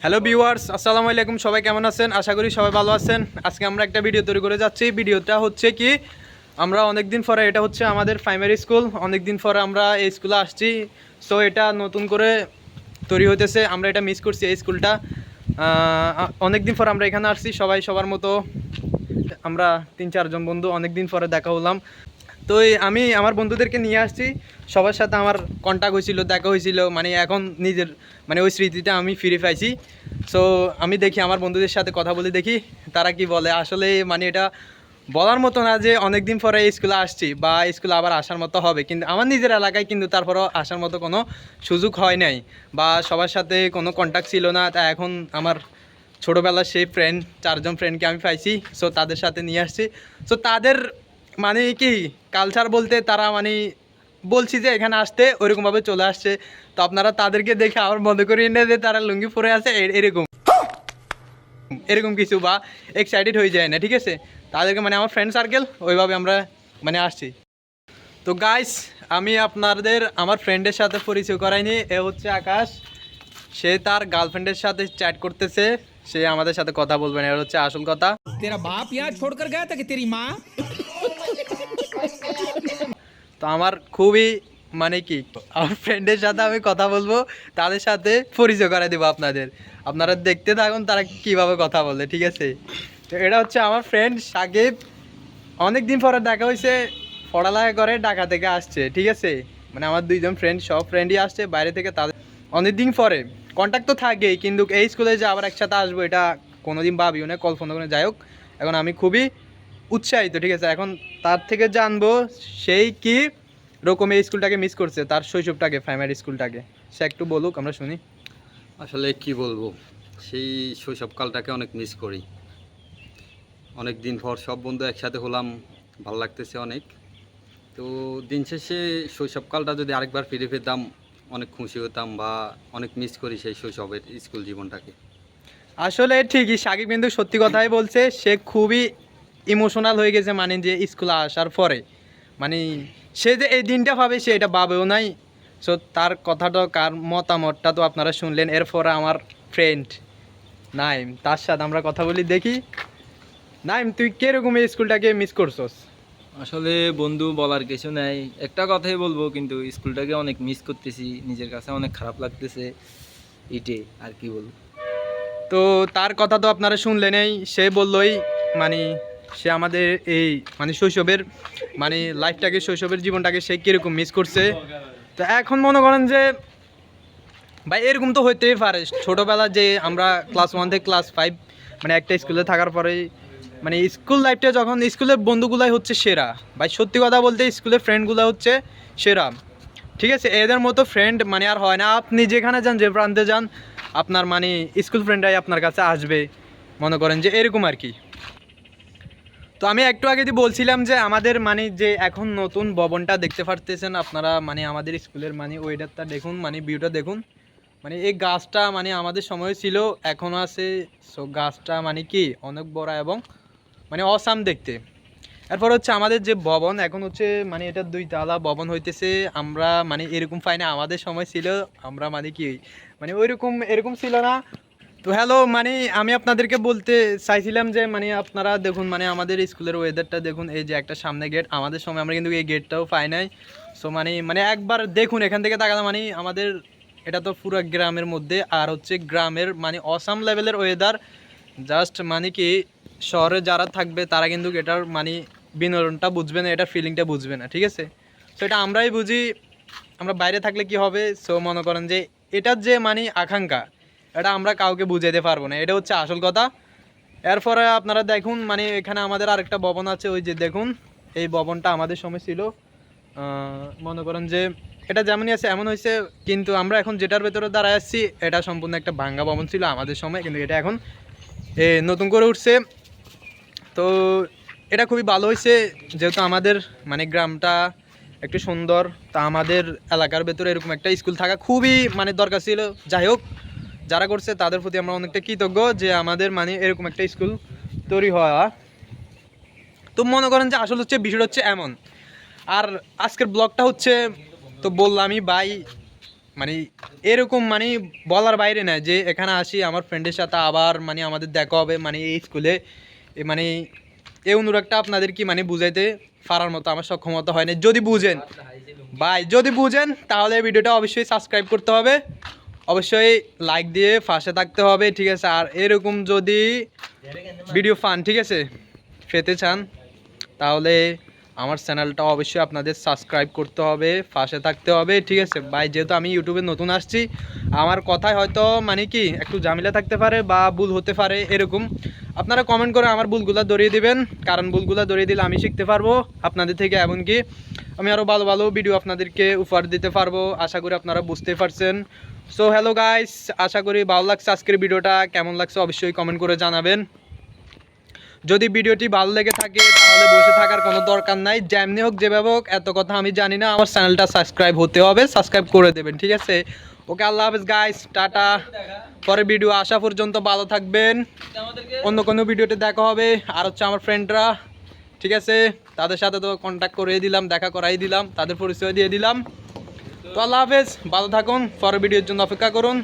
Hello viewers, আসসালামু আলাইকুম। সবাই কেমন আছেন? আশা করি সবাই ভালো আছেন। আজকে আমরা একটা ভিডিও তৈরি করে যাচ্ছি। ভিডিওটা হচ্ছে কি, আমরা অনেক দিন পরে, এটা হচ্ছে আমাদের প্রাইমারি স্কুল, অনেক দিন পরে আমরা এই স্কুলে আসছি। সো এটা নতুন করে তৈরি হতেছে, আমরা এটা মিস করছি এই স্কুলটা। অনেক দিন পরে আমরা এখানে আসছি, সবাই সবার মতো আমরা 3-4 জন বন্ধু অনেক দিন পরে দেখা হলাম। তো আমি আমার বন্ধুদেরকে নিয়ে আসছি, সবার সাথে আমার কন্ট্যাক্ট হয়েছিল, দেখা হয়েছিল, মানে এখন নিজের মানে ওই স্মৃতিটা আমি ফিরে পাইছি। সো আমি দেখি আমার বন্ধুদের সাথে কথা বলে দেখি তারা কি বলে। আসলে মানে এটা বলার মতো না যে অনেক দিন পরে স্কুলে আসছি বা স্কুলে আবার আসার মতো হবে, কিন্তু আমার নিজের এলাকায় কিন্তু তারপরও আসার মতো কোনো সুযোগ হয় নাই বা সবার সাথে কোনো কন্ট্যাক্ট ছিল না। তা এখন আমার ছোটোবেলার সেই ফ্রেন্ড 4জন ফ্রেন্ডকে আমি পাইছি, সো তাদের সাথে নিয়ে আসছি। সো তাদের মানে কি কালচার বলতে তারা মানে বলছি যে এখানে আসতে ওইরকমভাবে চলে আসছে। তো আপনারা তাদেরকে দেখে আমার মনে করি না যে তারা লুঙ্গি পরে আছে এরকম এরকম কিছু বা এক্সাইটেড হয়ে যায় না, ঠিক আছে? তাদেরকে মানে আমার ফ্রেন্ড সার্কেল ওইভাবে আমরা মানে আসছি। তো গাইস, আমি আপনাদের আমার ফ্রেন্ডের সাথে পরিচয় করাইনি। এ হচ্ছে আকাশ, সে তার গার্লফ্রেন্ডের সাথে চ্যাট করতেছে, সে আমাদের সাথে কথা বলবে না, এর হচ্ছে আসল কথা। तेरा बाप यहाँ छोड़कर गया था कि तेरी माँ। তো আমার খুবই মানে কি, আমার ফ্রেন্ডের সাথে আমি কথা বলবো, তাদের সাথে পরিচয় করে দেবো আপনাদের। আপনারা দেখতে থাকুন তারা কিভাবে কথা বলে, ঠিক আছে? তো এটা হচ্ছে আমার ফ্রেন্ড সাকিব। অনেক দিন পরে দেখা হয়েছে, পড়ালেখা করে ঢাকা থেকে আসছে, ঠিক আছে? মানে আমার 2জন ফ্রেন্ড, সব ফ্রেন্ডই আসছে বাইরে থেকে, তাদের অনেক দিন পরে কন্ট্যাক্ট তো থাকেই, কিন্তু এই স্কুলে যে আবার একসাথে আসবো এটা কোনোদিন ভাবিও না, কল্পনা করে। যাই হোক, এখন আমি খুবই উৎসাহিত, ঠিক আছে? এখন তার থেকে জানবো সেই কি রকম এই স্কুলটাকে মিস করছে, তার শৈশবটাকে, প্রাইমারি স্কুলটাকে। সে একটু বলুক, আমরা শুনি। আসলে কি বলবো, সেই শৈশবকালটাকে অনেক মিস করি। অনেক দিন পর সব বন্ধু একসাথে হলাম, ভালো লাগতেছে অনেক। তো দিন শেষে শৈশবকালটা যদি আরেকবার ফিরে পেতাম অনেক খুশি হতাম, বা অনেক মিস করি সেই শৈশবের স্কুল জীবনটাকে। আসলে ঠিকই, সাকিব কিন্তু সত্যি কথাই বলছে। সে খুবই ইমোশনাল হয়ে গেছে, মানে যে স্কুলে আসার পরে মানে সে যে এই দিনটা পাবে সে এটা ভাবেও নাই। সো তার কথাটা, কার মতামতটা তো আপনারা শুনলেন। এরপরে আমার ফ্রেন্ড নাইম, তার সাথে আমরা কথা বলি, দেখি। নাইম, তুই কিরকম এই স্কুলটাকে মিস করছস? আসলে বন্ধু বলার কিছু নাই, একটা কথাই বলবো, কিন্তু স্কুলটাকে অনেক মিস করতেছি, নিজের কাছে অনেক খারাপ লাগতেছে, এটাই আর কি বলবো। তো তার কথা তো আপনারা শুনলেনই, সে বললই মানে সে আমাদের এই মানে শৈশবের মানে লাইফটাকে, শৈশবের জীবনটাকে সে কীরকম মিস করছে। তো এখন মনে করেন যে ভাই এরকম তো হইতেই পারে, ছোটোবেলা যে আমরা ক্লাস 1 থেকে ক্লাস 5 মানে একটা স্কুলে থাকার পরেই মানে স্কুল লাইফটা, যখন স্কুলের বন্ধুগুলাই হচ্ছে সেরা। ভাই সত্যি কথা বলতে স্কুলের ফ্রেন্ডগুলো হচ্ছে সেরা, ঠিক আছে? এদের মতো ফ্রেন্ড মানে আর হয় না। আপনি যেখানে যান, যে প্রান্তে যান, আপনার মানে স্কুল ফ্রেন্ডরাই আপনার কাছে আসবে, মনে করেন যে এরকম আর কি। তো আমি একটু আগে বলছিলাম যে আমাদের মানে যে এখন নতুন ভবনটা দেখতে পারতেছেন আপনারা, মানে আমাদের স্কুলের মানে ওয়েদারটা দেখুন, মানে ভিউটা দেখুন। মানে এই গাছটা মানে আমাদের সময় ছিল, এখনও আছে। সো গাছটা মানে কি অনেক বড় এবং মানে অসাম দেখতে। এরপর হচ্ছে আমাদের যে ভবন, এখন হচ্ছে মানে এটা 2 তলা ভবন হইতেছে। আমরা মানে এরকম পাই না, আমাদের সময় ছিল আমরা মানে কি মানে ওইরকম এরকম ছিল না। তো হ্যালো, মানে আমি আপনাদেরকে বলতে চাইছিলাম যে মানে আপনারা দেখুন, মানে আমাদের স্কুলের ওয়েদারটা দেখুন। এই যে একটা সামনে গেট, আমাদের সময় আমরা কিন্তু এই গেটটাও পাই নাই। সো মানে মানে একবার দেখুন এখান থেকে তাকালে, মানে আমাদের এটা তো পুরো গ্রামের মধ্যে, আর হচ্ছে গ্রামের মানে অসাম লেভেলের ওয়েদার। জাস্ট মানে কি শহরে যারা থাকবে তারা কিন্তু এটার মানে বিনোদনটা বুঝবে না, এটার ফিলিংটা বুঝবে না, ঠিক আছে? সো এটা আমরাই বুঝি, আমরা বাইরে থাকলে কি হবে। সো মনে করেন যে এটার যে মানে আকাঙ্ক্ষা, এটা আমরা কাউকে বুঝাইতে পারবো না, এটা হচ্ছে আসল কথা। এরপরে আপনারা দেখুন, মানে এখানে আমাদের আরেকটা ভবন আছে, ওই যে দেখুন, এই ভবনটা আমাদের সময় ছিল। মনে করেন যে এটা যেমনই আছে এমন হয়েছে, কিন্তু আমরা এখন যেটার ভেতরে দাঁড়ায় আসছি এটা সম্পূর্ণ একটা ভাঙ্গা ভবন ছিল আমাদের সময়, কিন্তু এটা এখন নতুন করে উঠছে। তো এটা খুবই ভালো হয়েছে, যেহেতু আমাদের মানে গ্রামটা একটু সুন্দর। তা আমাদের এলাকার ভেতরে এরকম একটা স্কুল থাকা খুবই মানে দরকার ছিল। যাই হোক, যারা করছে তাদের প্রতি আমরা অনেকটা কৃতজ্ঞ যে আমাদের মানে এরকম একটা স্কুল তৈরি হওয়া। তো মনে করেন যে আসলে হচ্ছে বিষয়টা হচ্ছে এমন। আর আজকের ব্লগটা হচ্ছে, তো বললামই ভাই, মানে এরকম মানে বলার বাইরে না যে এখানে আসি আমার ফ্রেন্ডের সাথে আবার মানে আমাদের দেখা হবে মানে এই স্কুলে মানে এই অনুরাগটা আপনাদের কি মানে বুঝাইতে পারার মতো আমার সক্ষমতা হয় না। যদি বুঝেন ভাই, যদি বুঝেন তাহলে ভিডিওটা অবশ্যই সাবস্ক্রাইব করতে হবে, অবশ্যই লাইক দিয়ে পাশে থাকতে হবে, ঠিক আছে। আর এরকম যদি ভিডিও ফান ঠিক আছে পেতে চান তাহলে আমার চ্যানেলটা অবশ্যই আপনাদের সাবস্ক্রাইব করতে হবে, পাশে থাকতে হবে, ঠিক আছে ভাই। যেহেতু আমি ইউটিউবে নতুন আসছি, আমার কথায় হয়তো মানে কি একটু ঝামেলা থাকতে পারে বা ভুল হতে পারে, এরকম আপনারা কমেন্ট করে আমার ভুলগুলো ধরিয়ে দিবেন, কারণ ভুলগুলো ধরিয়ে দিলে আমি শিখতে পারবো আপনাদের থেকে, এমনকি আমি আরও ভালো ভালো ভিডিও আপনাদেরকে উপহার দিতে পারবো। আশা করি আপনারা বুঝতে পারছেন। সো হ্যালো গাইস, আশা করি ভালো লাগছে আজকের ভিডিওটা, কেমন লাগছে অবশ্যই কমেন্ট করে জানাবেন। যদি ভিডিওটি ভালো লেগে থাকে তাহলে বসে থাকার কোনো দরকার নাই, যেমনি হোক যেভাবে হোক, এত কথা আমি জানি না, আমার চ্যানেলটা সাবস্ক্রাইব হতে হবে, সাবস্ক্রাইব করে দেবেন, ঠিক আছে। ওকে, আল্লাহ হাফেজ গাইস, টাটা। পরের ভিডিও আসা পর্যন্ত ভালো থাকবেন, অন্য কোনো ভিডিওতে দেখা হবে। আর হচ্ছে আমার ফ্রেন্ডরা, ঠিক আছে, তাদের সাথে তো কন্ট্যাক্ট করে দিলাম, দেখা করাই দিলাম, তাদের পরিচয় দিয়ে দিলাম। তো আল্লাহ হাফেজ, ভালো থাকুন, পরের ভিডিওর জন্য অপেক্ষা করুন।